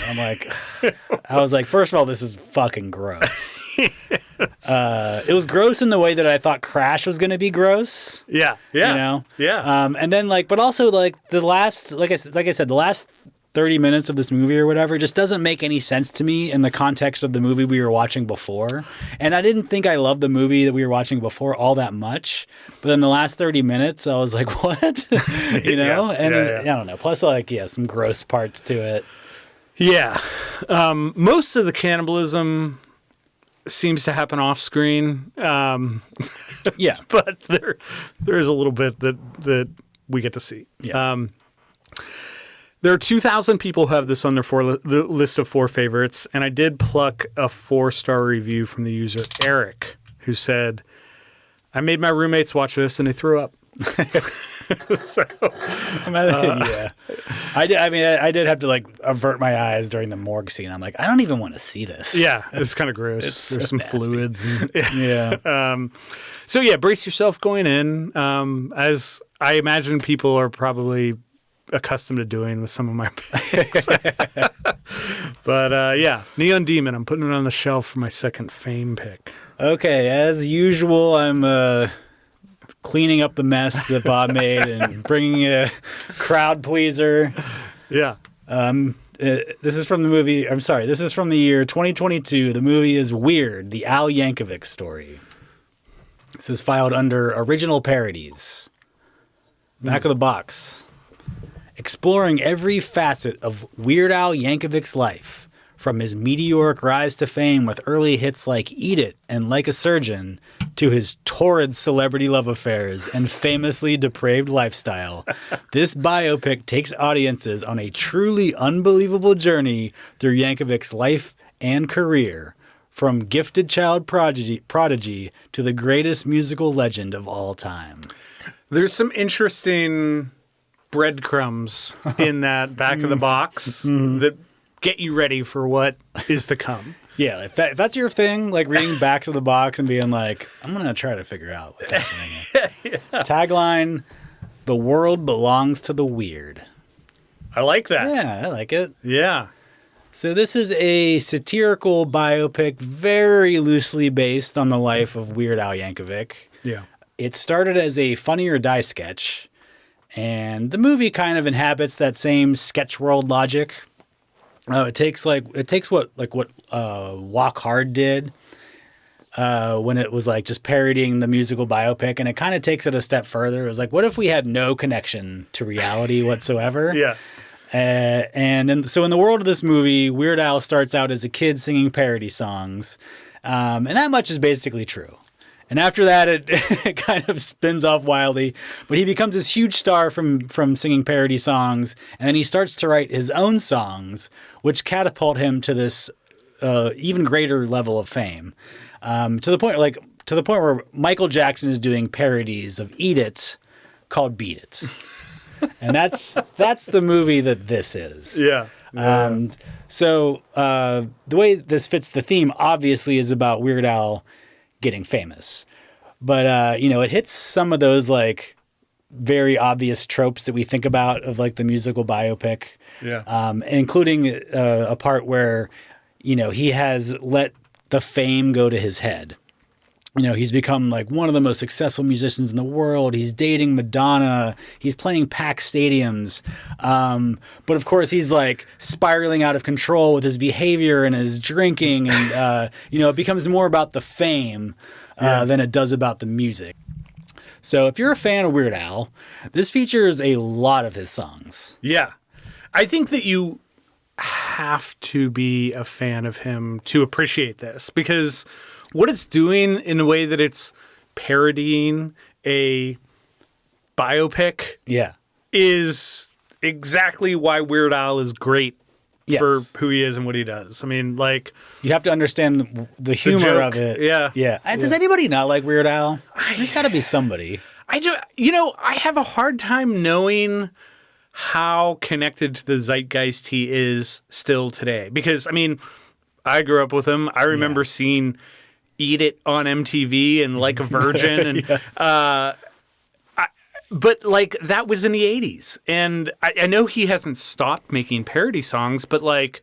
I was like, first of all, this is fucking gross. It was gross in the way that I thought Crash was going to be gross. Yeah. Yeah. Yeah. And then but also the last, like I said, the last 30 minutes of this movie or whatever just doesn't make any sense to me in the context of the movie we were watching before. And I didn't think I loved the movie that we were watching before all that much. But then the last 30 minutes, I was like, what? I don't know. Plus, some gross parts to it. Yeah. Most of the cannibalism seems to happen off screen. Yeah. But there is a little bit that we get to see. Yeah. There are 2,000 people who have this on their the list of 4 favorites, and I did pluck a 4-star review from the user Eric, who said, "I made my roommates watch this, and they threw up." Yeah, I did. I mean, I did have to avert my eyes during the morgue scene. I'm like, I don't even want to see this. Yeah, it's kind of gross. There's some nasty fluids. And, yeah. So brace yourself going in. As I imagine, people are probably accustomed to doing with some of my picks. But Neon Demon, I'm putting it on the shelf for my second fame pick. Okay, as usual, I'm cleaning up the mess that Bob made and bringing a crowd pleaser. Yeah. This is from the movie. I'm sorry. This is from the year 2022. The movie is Weird, the Al Yankovic story. This is filed under Original Parodies. Back of the box. Exploring every facet of Weird Al Yankovic's life, from his meteoric rise to fame with early hits like Eat It and Like a Surgeon, to his torrid celebrity love affairs and famously depraved lifestyle. This biopic takes audiences on a truly unbelievable journey through Yankovic's life and career, from gifted child prodigy to the greatest musical legend of all time. There's some interesting breadcrumbs in that back of the box that get you ready for what is to come. Yeah, if that's your thing, like reading back of the box and being like, I'm going to try to figure out what's happening here. Tagline, the world belongs to the weird. I like that. Yeah, I like it. Yeah. So this is a satirical biopic very loosely based on the life of Weird Al Yankovic. Yeah. It started as a Funny or Die sketch, and the movie kind of inhabits that same sketch world logic. It takes what Walk Hard did when it was like just parodying the musical biopic, and it kind of takes it a step further. It was like, what if we had no connection to reality whatsoever? Yeah. So in the world of this movie, Weird Al starts out as a kid singing parody songs, and that much is basically true. And after that, it kind of spins off wildly. But he becomes this huge star from singing parody songs, and then he starts to write his own songs, which catapult him to this even greater level of fame, to the point where Michael Jackson is doing parodies of "Eat It" called "Beat It," and that's the movie that this is. Yeah. So the way this fits the theme, obviously, is about Weird Al getting famous, but it hits some of those like very obvious tropes that we think about of like the musical biopic, including a part where he has let the fame go to his head. He's become like one of the most successful musicians in the world. He's dating Madonna. He's playing packed stadiums. But of course, he's like spiraling out of control with his behavior and his drinking. And, it becomes more about the fame than it does about the music. So if you're a fan of Weird Al, this features a lot of his songs. Yeah. I think that you have to be a fan of him to appreciate this, because what it's doing in the way that it's parodying a biopic is exactly why Weird Al is great for who he is and what he does. I mean, like, you have to understand the humor of it. Yeah. Does anybody not like Weird Al? There's got to be somebody. I have a hard time knowing how connected to the zeitgeist he is still today, because, I mean, I grew up with him. I remember seeing Eat It on MTV and Like a Virgin. And but like that was in the 80s. And I know he hasn't stopped making parody songs, but like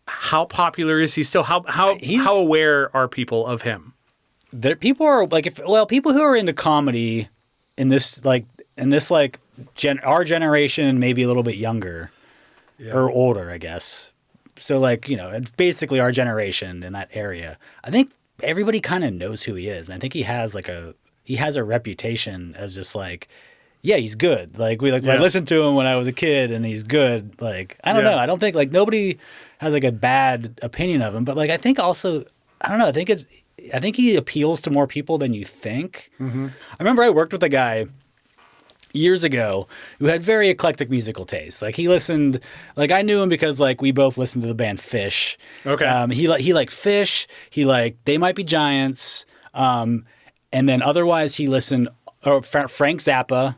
how popular is he still? How aware are people of him? People are like, people who are into comedy in this our generation and maybe a little bit younger or older, I guess. So like, basically our generation in that area, I think everybody kind of knows who he is. And I think he has a reputation as just like, yeah, he's good. Like I listened to him when I was a kid and he's good. Like, I don't know. I don't think like nobody has like a bad opinion of him, but like, I think also, I don't know. I think he appeals to more people than you think. Mm-hmm. I remember I worked with a guy years ago who had very eclectic musical taste. Like he listened, like I knew him because like we both listened to the band Fish. Okay. He liked Fish. He liked They Might Be Giants. And then otherwise he listened Frank Zappa.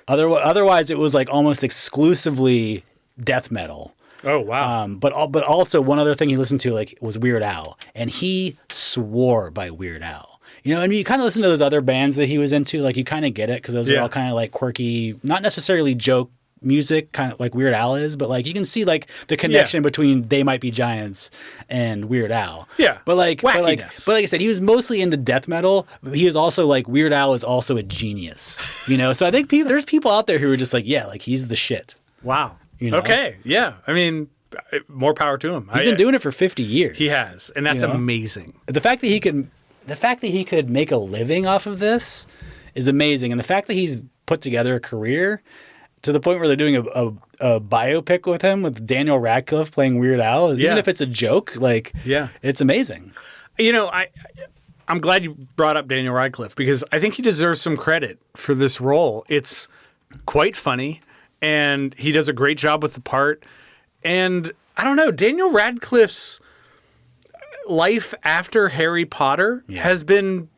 Otherwise it was like almost exclusively death metal. Oh wow. But also one other thing he listened to like was Weird Al, and he swore by Weird Al. And you kind of listen to those other bands that he was into, like you kind of get it because those are all kind of like quirky, not necessarily joke music, kind of like Weird Al is, but like you can see like the connection between They Might Be Giants and Weird Al. Yeah. But like I said, he was mostly into death metal. But he was also like Weird Al is also a genius. So I think there's people out there who are just like, yeah, like he's the shit. Wow. Okay. Yeah. I mean, more power to him. He's been doing it for 50 years. He has, and that's amazing. The fact that he could make a living off of this is amazing. And the fact that he's put together a career to the point where they're doing a biopic with him with Daniel Radcliffe playing Weird Al, even if it's a joke, like, it's amazing. I'm glad you brought up Daniel Radcliffe because I think he deserves some credit for this role. It's quite funny, and he does a great job with the part. And I don't know, Daniel Radcliffe's life after Harry Potter has been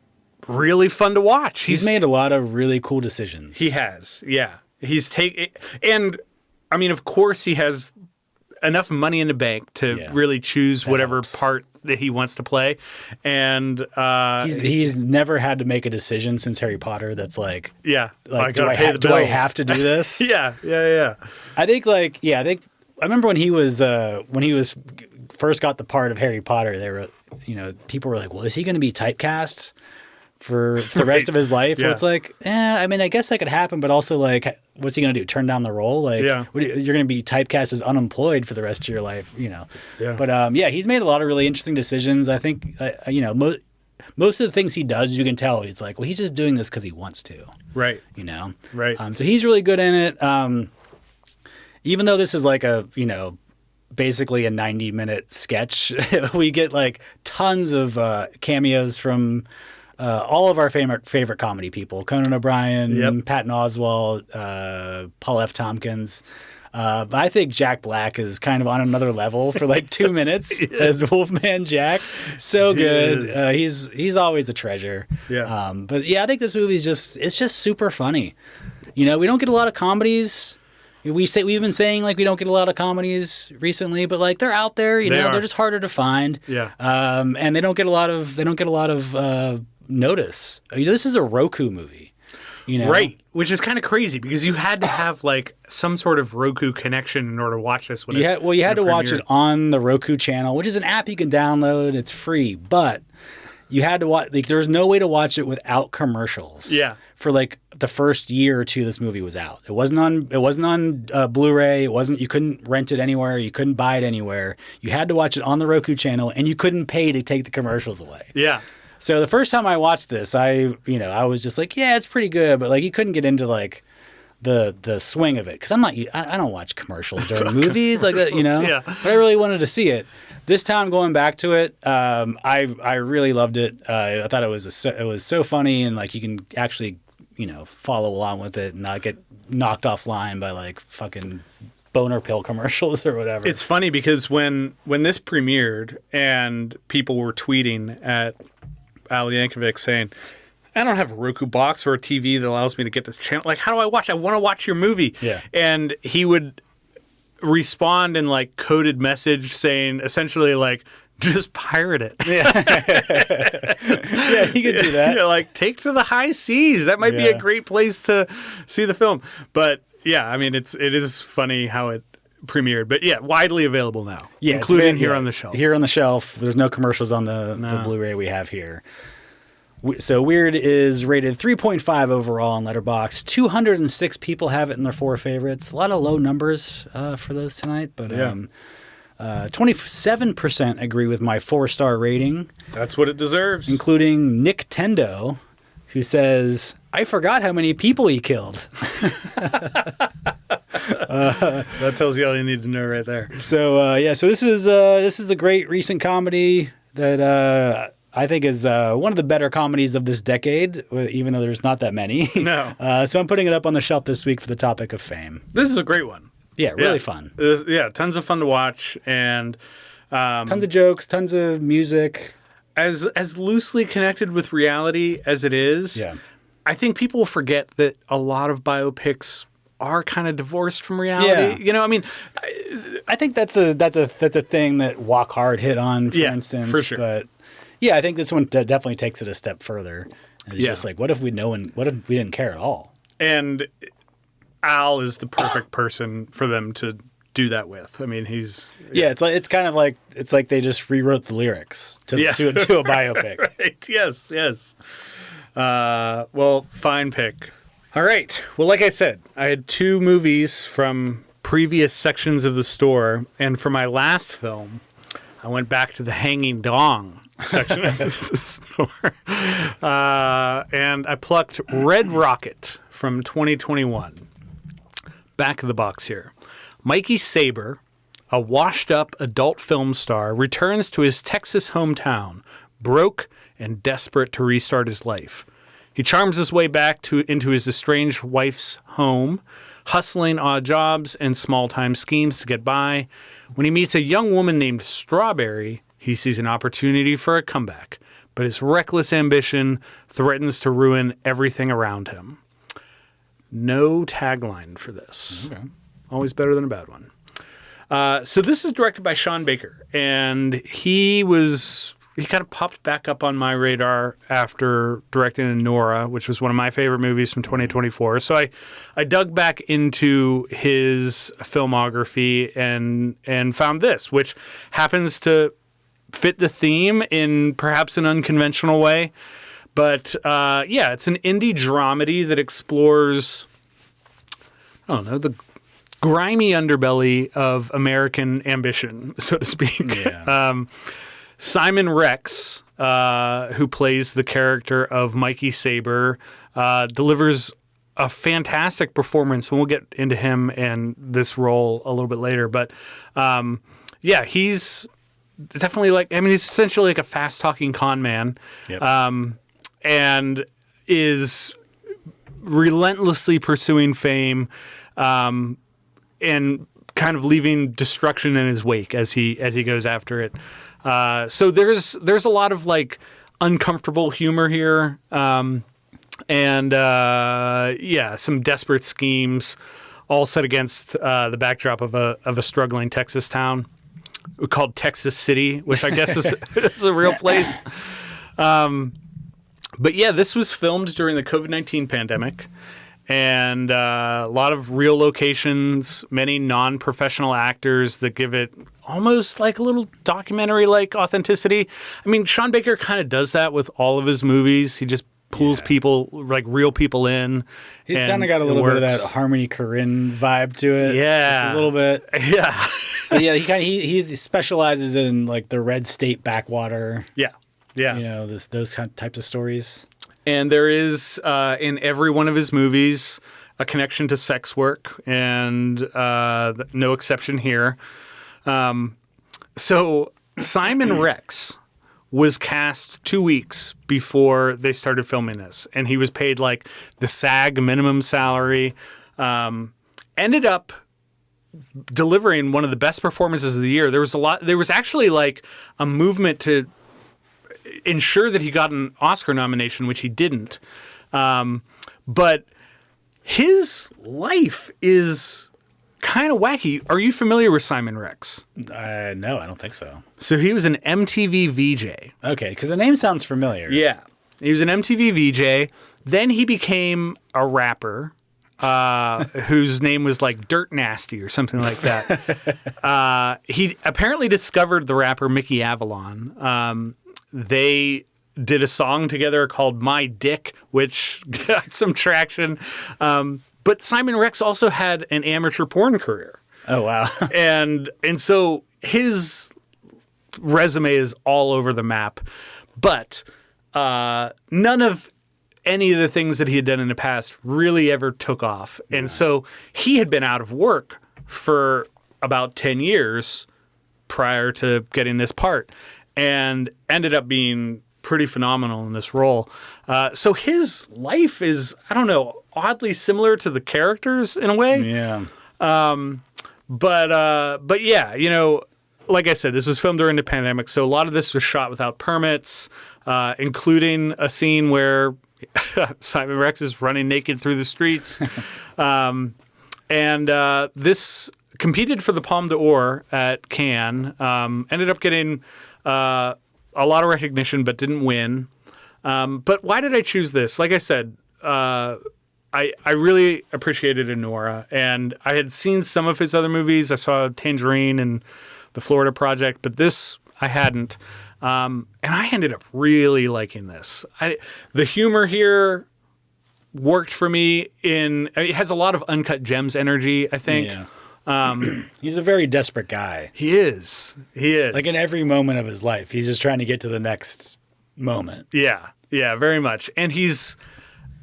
really fun to watch. He's made a lot of really cool decisions. He has, yeah. and I mean, of course, he has enough money in the bank to really choose whatever part that he wants to play, and he's never had to make a decision since Harry Potter. That's like, do I have to do this? I think I remember when he was first got the part of Harry Potter. They were, people were like, well, is he going to be typecast for the rest of his life? Well, it's like, I mean, I guess that could happen, but also like, what's he going to do? Turn down the role? Like, you're going to be typecast as unemployed for the rest of your life, But he's made a lot of really interesting decisions. I think, most of the things he does, you can tell he's like, well, he's just doing this because he wants to, right? So he's really good in it. Even though this is like basically a 90-minute sketch, we get like tons of cameos from all of our favorite comedy people: Conan O'Brien, Patton Oswalt, Paul F. Tompkins. But I think Jack Black is kind of on another level for like 2 minutes as Wolfman Jack. So good. He's always a treasure. But I think this movie it's just super funny. We don't get a lot of comedies. We've been saying like we don't get a lot of comedies recently, but like they're out there. They're just harder to find. And they don't get a lot of notice. This is a Roku movie. Right, which is kind of crazy because you had to have like some sort of Roku connection in order to watch this. You had to watch it on the Roku channel, which is an app you can download. It's free, but you had to watch. Like, there's no way to watch it without commercials. For like the first year or two this movie was out. It wasn't on Blu-ray. You couldn't rent it anywhere. You couldn't buy it anywhere. You had to watch it on the Roku channel, and you couldn't pay to take the commercials away. So the first time I watched this, I was just like, yeah, it's pretty good, but like you couldn't get into like the swing of it because I don't watch commercials during movies like that, But I really wanted to see it. This time going back to it, I really loved it. I thought it was so funny, and like you can actually follow along with it and not get knocked offline by like fucking boner pill commercials or whatever. It's funny because when this premiered and people were tweeting at Al Yankovic saying, I don't have a Roku box or a TV that allows me to get this channel. Like, how do I watch? I want to watch your movie. And he would respond in like coded message saying essentially like, just pirate it. He could do that. Like, take to the high seas. That might be a great place to see the film. But I mean, it is funny how it premiered, but widely available now, including here on the shelf. Here on the shelf, there's no commercials on the Blu-ray we have here. So Weird is rated 3.5 overall on Letterboxd. 206 people have it in their 4 favorites. A lot of low numbers for those tonight, but 27% agree with my 4-star rating. That's what it deserves. Including Nick Tendo, who says, I forgot how many people he killed. That tells you all you need to know right there. So so this is a great recent comedy that I think is one of the better comedies of this decade, even though there's not that many. No. So I'm putting it up on the shelf this week for the topic of fame. This is a great one. Yeah, really fun. Tons of fun to watch, and tons of jokes, tons of music. As loosely connected with reality as it is, I think people forget that a lot of biopics are kind of divorced from reality. I mean, I think that's a thing that Walk Hard hit on, for instance. For sure. But I think this one definitely takes it a step further. It's just like, what if we didn't care at all? And Al is the perfect person for them to do that with. I mean, he's it's like they just rewrote the lyrics to a biopic. Right. Yes. Well, fine pick. All right. Well, like I said, I had 2 movies from previous sections of the store, and for my last film, I went back to the Hanging Dong section of the store, and I plucked Red Rocket from 2021. Back of the box here. Mikey Saber, a washed-up adult film star, returns to his Texas hometown, broke and desperate to restart his life. He charms his way back into his estranged wife's home, hustling odd jobs and small-time schemes to get by. When he meets a young woman named Strawberry, he sees an opportunity for a comeback, but his reckless ambition threatens to ruin everything around him. No tagline for this. Okay. Always better than a bad one. So this is directed by Sean Baker, and he kind of popped back up on my radar after directing Nora, which was one of my favorite movies from 2024. So I dug back into his filmography and found this, which happens to fit the theme in perhaps an unconventional way. But it's an indie dramedy that explores, I don't know, the grimy underbelly of American ambition, so to speak. Yeah. Simon Rex, who plays the character of Mikey Saber, delivers a fantastic performance, and we'll get into him and this role a little bit later. But he's definitely he's essentially like a fast-talking con man, and is relentlessly pursuing fame, and kind of leaving destruction in his wake as he goes after it. So there's a lot of uncomfortable humor here, and some desperate schemes, all set against the backdrop of a struggling Texas town called Texas City, which I guess is a real place. But this was filmed during the COVID-19 pandemic. And a lot of real locations, many non-professional actors that give it almost like a little documentary-like authenticity. I mean, Sean Baker kind of does that with all of his movies. He just pulls people, real people in. He's kind of got a little bit of that Harmony Korine vibe to it. Yeah. Just a little bit. Yeah. But he specializes in the red state backwater. Yeah. Yeah. You know, those types of stories. And there is, in every one of his movies, a connection to sex work, and no exception here. So Simon Rex was cast 2 weeks before they started filming this, and he was paid the SAG minimum salary. Ended up delivering one of the best performances of the year. There was actually a movement to ensure that he got an Oscar nomination, which he didn't. But his life is kind of wacky. Are you familiar with Simon Rex? No, I don't think so. So he was an MTV VJ. Okay, because the name sounds familiar. Yeah. He was an MTV VJ. Then he became a rapper whose name was Dirt Nasty or something like that. He apparently discovered the rapper Mickey Avalon. They did a song together called My Dick, which got some traction. But Simon Rex also had an amateur porn career. Oh, wow. and so his resume is all over the map. But none of any of the things that he had done in the past really ever took off. Yeah. And so he had been out of work for about 10 years prior to getting this part, and ended up being pretty phenomenal in this role. So his life is, I don't know, oddly similar to the characters in a way. Yeah. But yeah, like I said, this was filmed during the pandemic, so a lot of this was shot without permits, including a scene where Simon Rex is running naked through the streets. And this competed for the Palme d'Or at Cannes, ended up getting a lot of recognition, but didn't win. But why did I choose this? Like I said, I really appreciated Nora, and I had seen some of his other movies. I saw Tangerine and The Florida Project, but this I hadn't. And I ended up really liking this. The humor here worked for me. It has a lot of Uncut Gems energy, I think. Yeah. He's a very desperate guy. He is. In every moment of his life, he's just trying to get to the next moment. Yeah, very much. And he's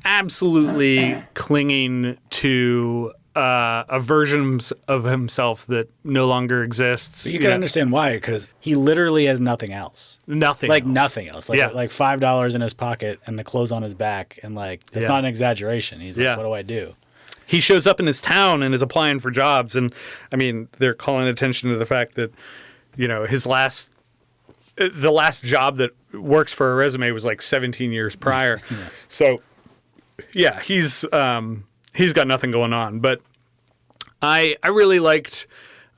absolutely clinging to a version of himself that no longer exists. But you can understand why, because he literally has nothing else. Nothing else. Like $5 in his pocket and the clothes on his back, and that's not an exaggeration. He's like, what do I do? He shows up in his town and is applying for jobs, and I mean, they're calling attention to the fact that, the last job that works for a resume was 17 years prior. Yeah. So, yeah, he's he's got nothing going on. But I really liked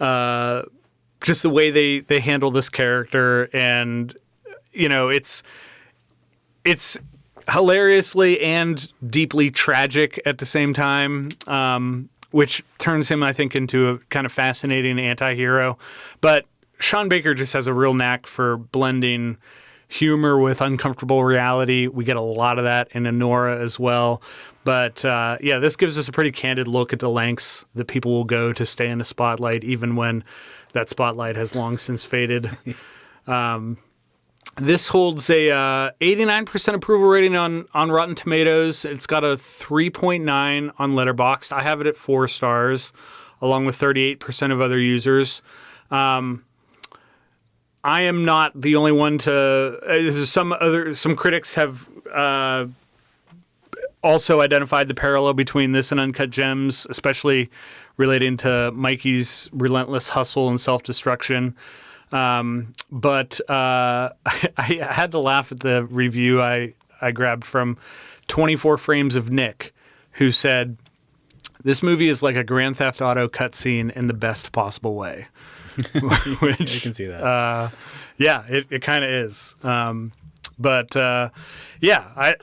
just the way they handle this character, and it's hilariously and deeply tragic at the same time, which turns him, I think, into a kind of fascinating anti-hero. But Sean Baker just has a real knack for blending humor with uncomfortable reality. We get a lot of that in Anora as well. But this gives us a pretty candid look at the lengths that people will go to stay in the spotlight, even when that spotlight has long since faded. This holds a 89% approval rating on Rotten Tomatoes. It's got a 3.9 on Letterboxd. I have it at 4 stars, along with 38% of other users. I am not the only one to. Some critics have also identified the parallel between this and Uncut Gems, especially relating to Mikey's relentless hustle and self-destruction. But I had to laugh at the review I grabbed from 24 Frames of Nick, who said, "This movie is like a Grand Theft Auto cutscene in the best possible way." Which, you can see that. It kind of is. I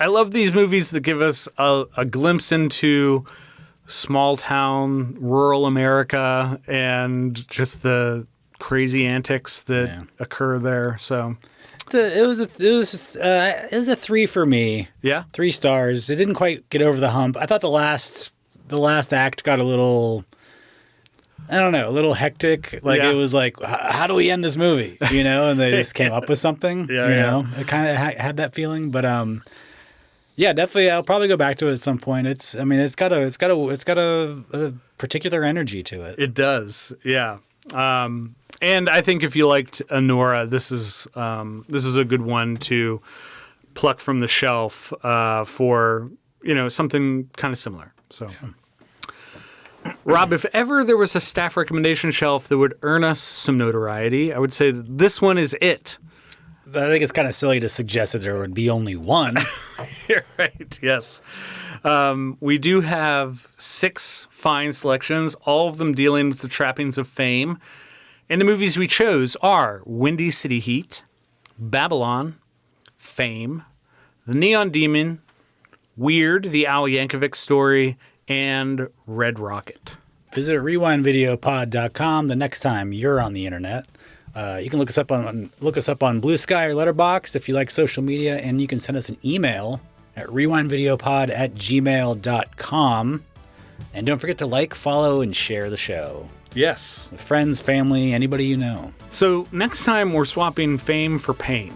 love these movies that give us a glimpse into small town, rural America, and just the crazy antics that occur there. So it was a 3 for me. Yeah, 3 stars. It didn't quite get over the hump. I thought the last act got a little, I don't know, a little hectic. It was like, how do we end this movie? And they just came up with something. It kind of had that feeling, but definitely, I'll probably go back to it at some point. It's got a particular energy to it. It does, yeah. And I think if you liked Anora, this is a good one to pluck from the shelf for something kind of similar. So. Yeah. Rob, if ever there was a staff recommendation shelf that would earn us some notoriety, I would say that this one is it. I think it's kind of silly to suggest that there would be only one. You're right, yes. We do have 6 fine selections, all of them dealing with the trappings of fame. And the movies we chose are Windy City Heat, Babylon, Fame, The Neon Demon, Weird, the Al Yankovic story, and Red Rocket. Visit rewindvideopod.com the next time you're on the internet. You can look us up on Blue Sky or Letterboxd if you like social media, and you can send us an email at rewindvideopod@gmail.com. And don't forget to like, follow, and share the show. Yes. With friends, family, anybody you know. So next time we're swapping fame for pain.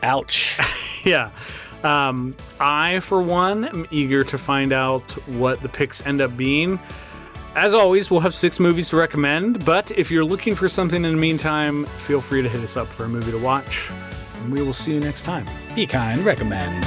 Ouch. Yeah. I, for one, am eager to find out what the picks end up being. As always, we'll have 6 movies to recommend, but if you're looking for something in the meantime, feel free to hit us up for a movie to watch. And we will see you next time. Be kind, recommend.